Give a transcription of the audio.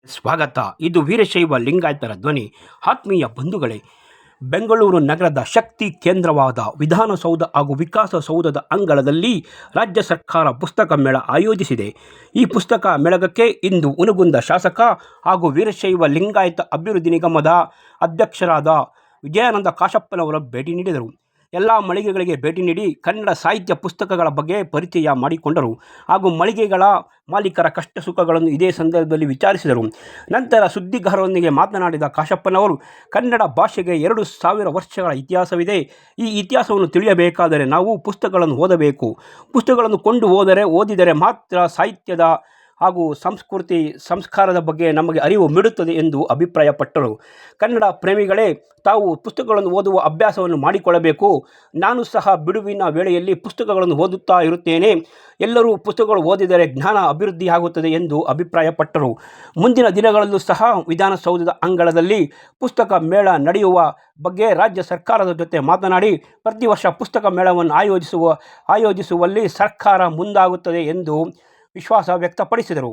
ಸ್ವಾಗತ. ಇದು ವೀರಶೈವ ಲಿಂಗಾಯತರ ಧ್ವನಿ. ಆತ್ಮೀಯ ಬಂಧುಗಳೇ, ಬೆಂಗಳೂರು ನಗರದ ಶಕ್ತಿ ಕೇಂದ್ರವಾದ ವಿಧಾನಸೌಧ ಹಾಗೂ ವಿಕಾಸಸೌಧದ ಅಂಗಳದಲ್ಲಿ ರಾಜ್ಯ ಸರ್ಕಾರ ಪುಸ್ತಕ ಮೇಳ ಆಯೋಜಿಸಿದೆ. ಈ ಪುಸ್ತಕ ಮೇಳಕ್ಕೆ ಇಂದು ಹುನಗುಂದ ಶಾಸಕ ಹಾಗೂ ವೀರಶೈವ ಲಿಂಗಾಯತ ಅಭಿವೃದ್ಧಿ ನಿಗಮದ ಅಧ್ಯಕ್ಷರಾದ ವಿಜಯಾನಂದ ಕಾಶಪ್ಪನವರು ಭೇಟಿ ನೀಡಿದರು. ಎಲ್ಲ ಮಳಿಗೆಗಳಿಗೆ ಭೇಟಿ ನೀಡಿ ಕನ್ನಡ ಸಾಹಿತ್ಯ ಪುಸ್ತಕಗಳ ಬಗ್ಗೆ ಪರಿಚಯ ಮಾಡಿಕೊಂಡರು ಹಾಗೂ ಮಳಿಗೆಗಳ ಮಾಲೀಕರ ಕಷ್ಟ ಸುಖಗಳನ್ನು ಇದೇ ಸಂದರ್ಭದಲ್ಲಿ ವಿಚಾರಿಸಿದರು. ನಂತರ ಸುದ್ದಿಗಾರರೊಂದಿಗೆ ಮಾತನಾಡಿದ ಕಾಶಪ್ಪನವರು, ಕನ್ನಡ ಭಾಷೆಗೆ 2000 ವರ್ಷಗಳ ಇತಿಹಾಸವಿದೆ. ಈ ಇತಿಹಾಸವನ್ನು ತಿಳಿಯಬೇಕಾದರೆ ನಾವು ಪುಸ್ತಕಗಳನ್ನು ಓದಬೇಕು. ಪುಸ್ತಕಗಳನ್ನು ಓದಿದರೆ ಮಾತ್ರ ಸಾಹಿತ್ಯದ ಹಾಗೂ ಸಂಸ್ಕೃತಿ ಸಂಸ್ಕಾರದ ಬಗ್ಗೆ ನಮಗೆ ಅರಿವು ಮೂಡುತ್ತದೆ ಎಂದು ಅಭಿಪ್ರಾಯಪಟ್ಟರು. ಕನ್ನಡ ಪ್ರೇಮಿಗಳೇ, ತಾವು ಪುಸ್ತಕಗಳನ್ನು ಓದುವ ಅಭ್ಯಾಸವನ್ನು ಮಾಡಿಕೊಳ್ಳಬೇಕು. ನಾನು ಸಹ ಬಿಡುವಿನ ವೇಳೆಯಲ್ಲಿ ಪುಸ್ತಕಗಳನ್ನು ಓದುತ್ತಾ ಇರುತ್ತೇನೆ. ಎಲ್ಲರೂ ಪುಸ್ತಕಗಳು ಓದಿದರೆ ಜ್ಞಾನ ಅಭಿವೃದ್ಧಿಯಾಗುತ್ತದೆ ಎಂದು ಅಭಿಪ್ರಾಯಪಟ್ಟರು. ಮುಂದಿನ ದಿನಗಳಲ್ಲೂ ಸಹ ವಿಧಾನಸೌಧದ ಅಂಗಳದಲ್ಲಿ ಪುಸ್ತಕ ಮೇಳ ನಡೆಯುವ ಬಗ್ಗೆ ರಾಜ್ಯ ಸರ್ಕಾರದ ಜೊತೆ ಮಾತನಾಡಿ ಪ್ರತಿ ವರ್ಷ ಪುಸ್ತಕ ಮೇಳವನ್ನು ಆಯೋಜಿಸುವಲ್ಲಿ ಸರ್ಕಾರ ಮುಂದಾಗುತ್ತದೆ ಎಂದು ವಿಶ್ವಾಸ ವ್ಯಕ್ತಪಡಿಸಿದರು.